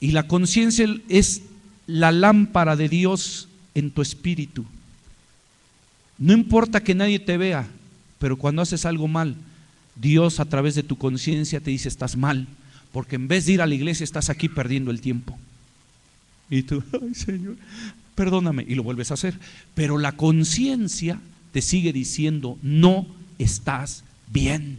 Y la conciencia es la lámpara de Dios en tu espíritu. No importa que nadie te vea, pero cuando haces algo mal, Dios a través de tu conciencia te dice estás mal, porque en vez de ir a la iglesia estás aquí perdiendo el tiempo. Y tú, ay Señor, perdóname, y lo vuelves a hacer. Pero la conciencia te sigue diciendo no estás bien.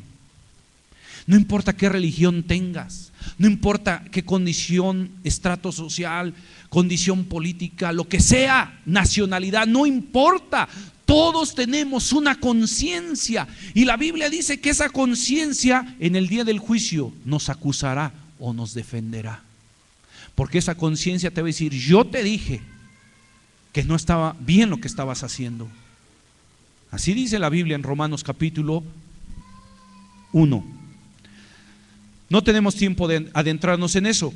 No importa qué religión tengas, no importa qué condición, estrato social, condición política, lo que sea, nacionalidad, no importa. Todos tenemos una conciencia y la Biblia dice que esa conciencia en el día del juicio nos acusará o nos defenderá. Porque esa conciencia te va a decir, yo te dije que no estaba bien lo que estabas haciendo. Así dice la Biblia en Romanos capítulo 1. No tenemos tiempo de adentrarnos en eso,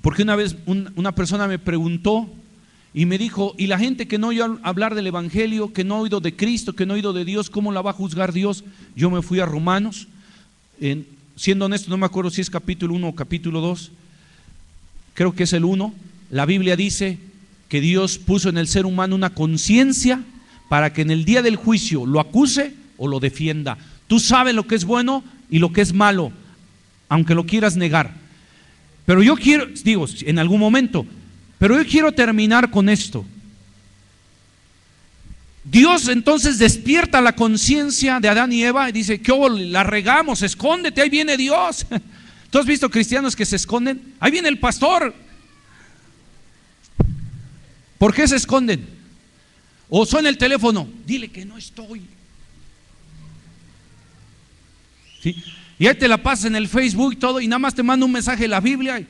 porque una vez una persona me preguntó y me dijo, y la gente que no oyó hablar del Evangelio, que no ha oído de Cristo, que no ha oído de Dios, ¿cómo la va a juzgar Dios? Yo me fui a Romanos, siendo honesto no me acuerdo si es capítulo 1 o capítulo 2, creo que es el 1. La Biblia dice que Dios puso en el ser humano una conciencia para que en el día del juicio lo acuse o lo defienda. Tú sabes lo que es bueno y lo que es malo, aunque lo quieras negar. Pero yo quiero, digo, en algún momento, pero yo quiero terminar con esto. Dios entonces despierta la conciencia de Adán y Eva y dice, ¿qué hubo? La regamos, escóndete, ahí viene Dios. ¿Tú has visto cristianos que se esconden? Ahí viene el pastor. ¿Por qué se esconden? O suena el teléfono, dile que no estoy. ¿Sí? Y ahí te la pasas en el Facebook y todo, y nada más te manda un mensaje de la Biblia y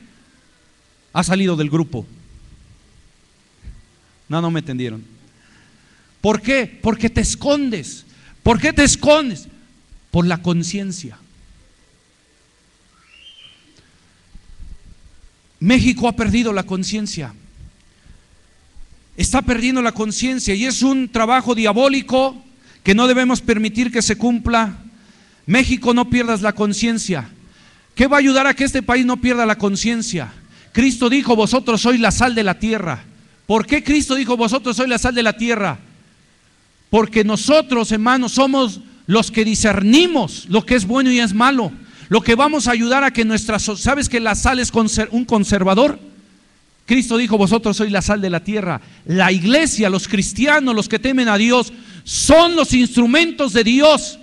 ha salido del grupo. No me entendieron. ¿Por qué? Porque te escondes. ¿Por qué te escondes? Por la conciencia. México ha perdido la conciencia. está perdiendo la conciencia y es un trabajo diabólico que no debemos permitir que se cumpla. México, no pierdas la conciencia. ¿Qué va a ayudar a que este país no pierda la conciencia? Cristo dijo, vosotros sois la sal de la tierra. ¿Por qué Cristo dijo, vosotros sois la sal de la tierra? Porque nosotros, hermanos, somos los que discernimos lo que es bueno y es malo. Lo que vamos a ayudar a que ¿sabes que la sal es un conservador? Cristo dijo, vosotros sois la sal de la tierra. La iglesia, los cristianos, los que temen a Dios, son los instrumentos de Dios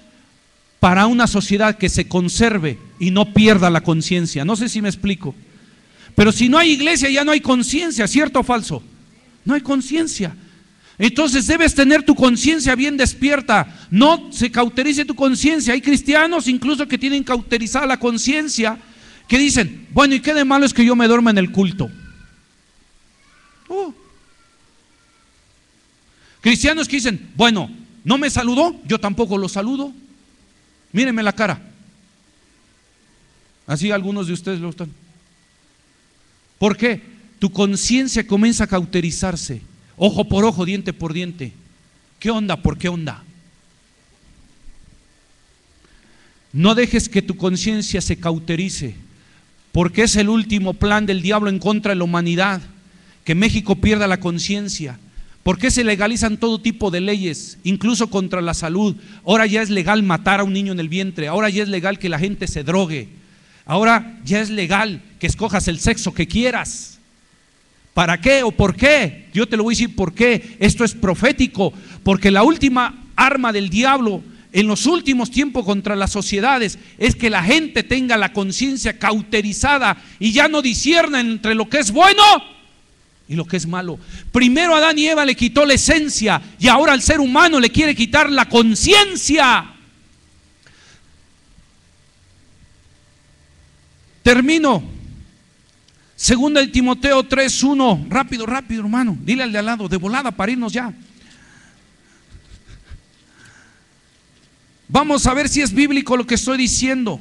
para una sociedad que se conserve y no pierda la conciencia. No sé si me explico. Pero si no hay iglesia, ya no hay conciencia, ¿cierto o falso? No hay conciencia. Entonces debes tener tu conciencia bien despierta. No se cauterice tu conciencia. Hay cristianos incluso que tienen cauterizada la conciencia, que dicen, bueno, ¿y qué de malo es que yo me duerma en el culto? Cristianos que dicen, bueno, no me saludó, yo tampoco lo saludo. Mírenme la cara. Así algunos de ustedes lo están. ¿Por qué? Tu conciencia comienza a cauterizarse. Ojo por ojo, diente por diente. ¿Qué onda? ¿Por qué onda? No dejes que tu conciencia se cauterice, porque es el último plan del diablo en contra de la humanidad, que México pierda la conciencia. ¿Por qué se legalizan todo tipo de leyes, incluso contra la salud? Ahora ya es legal matar a un niño en el vientre, ahora ya es legal que la gente se drogue, ahora ya es legal que escojas el sexo que quieras. ¿Para qué o por qué? Yo te lo voy a decir por qué. Esto es profético, porque la última arma del diablo en los últimos tiempos contra las sociedades es que la gente tenga la conciencia cauterizada y ya no discierna entre lo que es bueno y lo que es malo. Primero Adán y Eva le quitó la esencia y ahora al ser humano le quiere quitar la conciencia. Termino. Segunda de Timoteo 3:1. Rápido, rápido, hermano. Dile al de al lado, de volada para irnos ya. Vamos a ver si es bíblico lo que estoy diciendo.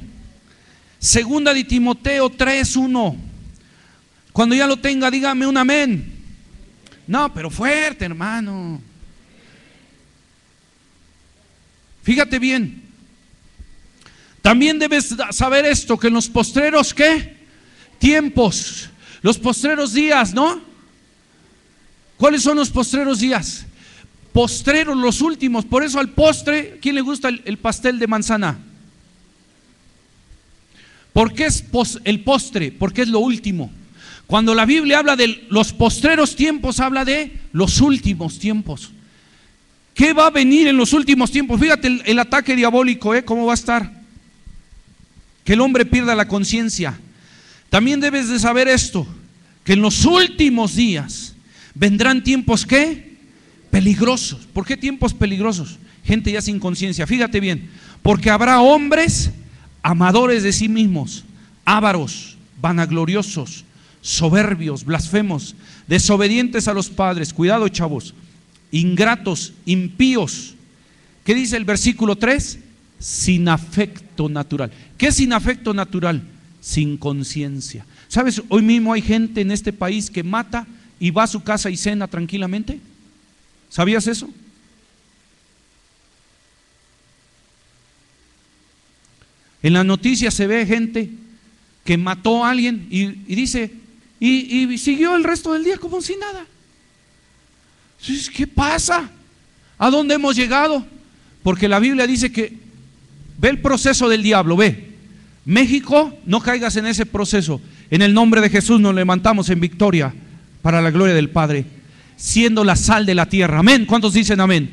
Segunda de Timoteo 3:1. Cuando ya lo tenga, dígame un amén. No, pero fuerte, hermano. Fíjate bien. También debes saber esto, que en los postreros, ¿qué? Tiempos, los postreros días, ¿no? ¿Cuáles son los postreros días? Postreros, los últimos. Por eso al postre, ¿quién le gusta el pastel de manzana? ¿Por qué es el postre? Porque es lo último. Cuando la Biblia habla de los postreros tiempos, habla de los últimos tiempos. ¿Qué va a venir en los últimos tiempos? Fíjate el ataque diabólico, ¿cómo va a estar? Que el hombre pierda la conciencia. También debes de saber esto, que en los últimos días vendrán tiempos, ¿qué? Peligrosos. ¿Por qué tiempos peligrosos? Gente ya sin conciencia. Fíjate bien, porque habrá hombres amadores de sí mismos, ávaros, vanagloriosos, soberbios, blasfemos, desobedientes a los padres. Cuidado, chavos. Ingratos, impíos. ¿Qué dice el versículo 3? Sin afecto natural. ¿Qué es sin afecto natural? Sin conciencia. ¿Sabes? Hoy mismo hay gente en este país que mata y va a su casa y cena tranquilamente. ¿Sabías eso? En las noticias se ve gente que mató a alguien y dice, y siguió el resto del día como si nada. Entonces, ¿qué pasa? ¿A dónde hemos llegado? Porque la Biblia dice que ve el proceso del diablo, ve. México, no caigas en ese proceso. En el nombre de Jesús nos levantamos en victoria para la gloria del Padre, siendo la sal de la tierra. Amén. ¿Cuántos dicen amén?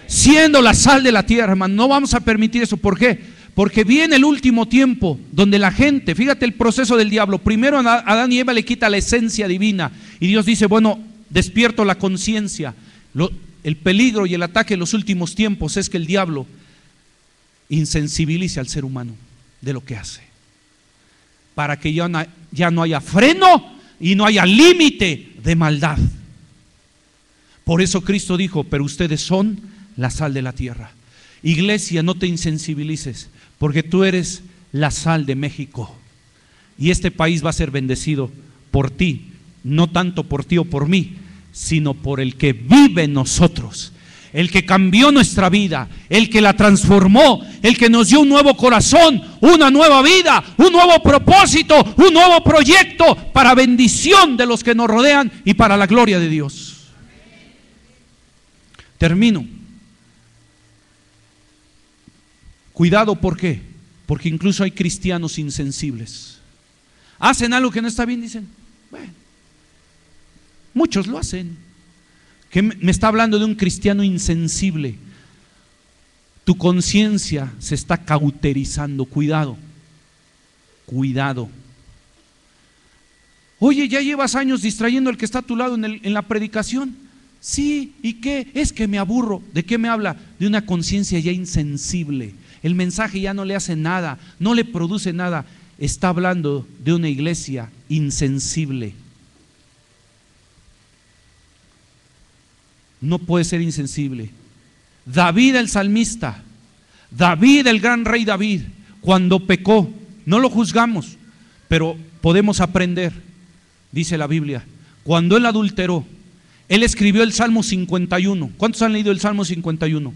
Siendo la sal de la tierra, hermano. No vamos a permitir eso. ¿Por qué? Porque viene el último tiempo donde la gente, fíjate el proceso del diablo. Primero a Adán y Eva le quita la esencia divina y Dios dice, bueno, despierto la conciencia. El peligro y el ataque en los últimos tiempos es que el diablo insensibilice al ser humano de lo que hace, para que ya no haya freno y no haya límite de maldad. Por eso Cristo dijo, pero ustedes son la sal de la tierra. Iglesia, no te insensibilices, porque tú eres la sal de México y este país va a ser bendecido por ti, no tanto por ti o por mí, sino por el que vive en nosotros, el que cambió nuestra vida, el que la transformó, el que nos dio un nuevo corazón, una nueva vida, un nuevo propósito, un nuevo proyecto para bendición de los que nos rodean y para la gloria de Dios. Termino. Cuidado, ¿por qué? Porque incluso hay cristianos insensibles. Hacen algo que no está bien, dicen, bueno, muchos lo hacen. ¿Qué me está hablando de un cristiano insensible? Tu conciencia se está cauterizando. Cuidado, cuidado. Oye, ya llevas años distrayendo al que está a tu lado en la predicación. Sí, ¿y qué? Es que me aburro. ¿De qué me habla? De una conciencia ya insensible. El mensaje ya no le hace nada, no le produce nada. Está hablando de una iglesia insensible. No puede ser insensible. David el salmista, David el gran rey David, cuando pecó, no lo juzgamos, pero podemos aprender, dice la Biblia, cuando él adulteró, él escribió el Salmo 51. ¿Cuántos han leído el Salmo 51?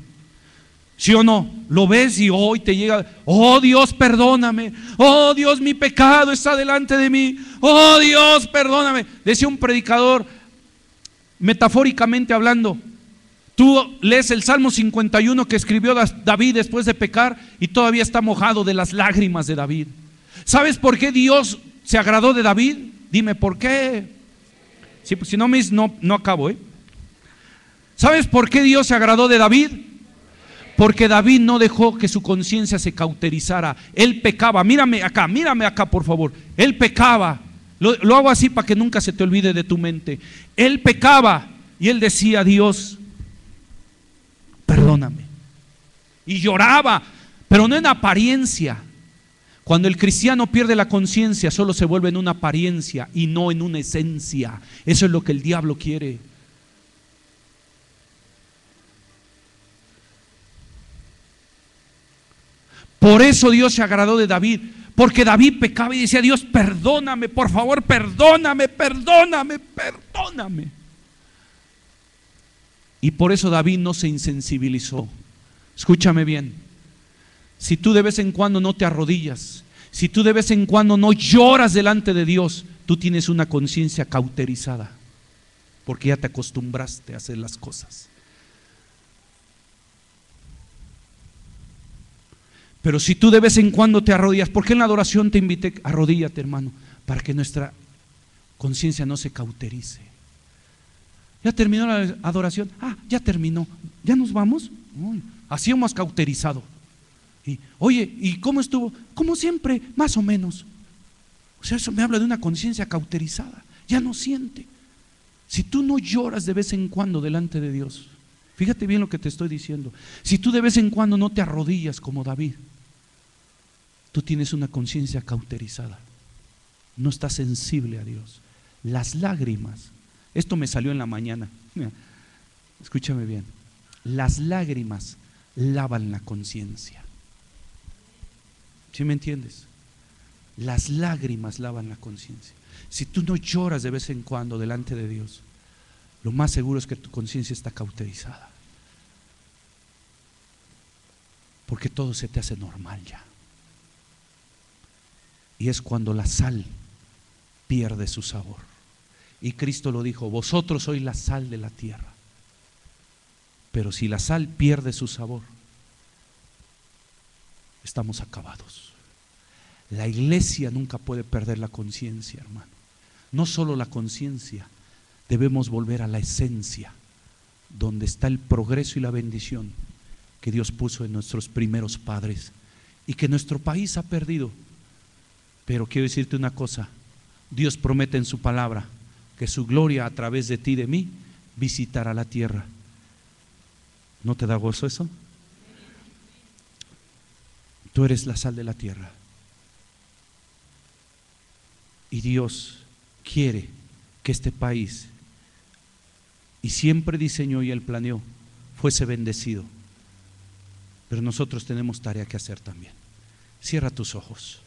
¿Sí o no? Lo ves y hoy te llega, oh Dios, perdóname, oh Dios, mi pecado está delante de mí, oh Dios, perdóname. Decía un predicador, metafóricamente hablando, tú lees el Salmo 51 que escribió David después de pecar y todavía está mojado de las lágrimas de David. ¿Sabes por qué Dios se agradó de David? Dime por qué. Sí, pues si no no acabo, ¿eh? ¿Sabes por qué Dios se agradó de David? Porque David no dejó que su conciencia se cauterizara. Él pecaba, mírame acá por favor. Él pecaba, lo hago así para que nunca se te olvide de tu mente. Él pecaba y él decía, Dios, perdóname. Y lloraba, pero no en apariencia. Cuando el cristiano pierde la conciencia, solo se vuelve en una apariencia y no en una esencia. Eso es lo que el diablo quiere. Por eso Dios se agradó de David, porque David pecaba y decía, Dios, perdóname, por favor, perdóname. Y por eso David no se insensibilizó. Escúchame bien, si tú de vez en cuando no te arrodillas, si tú de vez en cuando no lloras delante de Dios, tú tienes una conciencia cauterizada, porque ya te acostumbraste a hacer las cosas. Pero si tú de vez en cuando te arrodillas, ¿por qué en la adoración te invité? Arrodíllate, hermano, para que nuestra conciencia no se cauterice. ¿Ya terminó la adoración? Ya terminó. ¿Ya nos vamos? Uy, así hemos cauterizado. Oye, ¿y cómo estuvo? Como siempre, más o menos. O sea, eso me habla de una conciencia cauterizada. Ya no siente. Si tú no lloras de vez en cuando delante de Dios, fíjate bien lo que te estoy diciendo. Si tú de vez en cuando no te arrodillas como David, tú tienes una conciencia cauterizada. No estás sensible a Dios. Las lágrimas, esto me salió en la mañana. Escúchame bien. Las lágrimas lavan la conciencia. ¿Sí me entiendes? Las lágrimas lavan la conciencia. Si tú no lloras de vez en cuando delante de Dios, lo más seguro es que tu conciencia está cauterizada. Porque todo se te hace normal ya. Y es cuando la sal pierde su sabor. Y Cristo lo dijo, vosotros sois la sal de la tierra. Pero si la sal pierde su sabor, estamos acabados. La iglesia nunca puede perder la conciencia, hermano. No solo la conciencia, debemos volver a la esencia, donde está el progreso y la bendición que Dios puso en nuestros primeros padres y que nuestro país ha perdido. Pero quiero decirte una cosa, Dios promete en su palabra que su gloria a través de ti y de mí visitará la tierra. ¿No te da gozo eso? Tú eres la sal de la tierra. Y Dios quiere que este país, y siempre diseñó y Él planeó, fuese bendecido. Pero nosotros tenemos tarea que hacer también. Cierra tus ojos.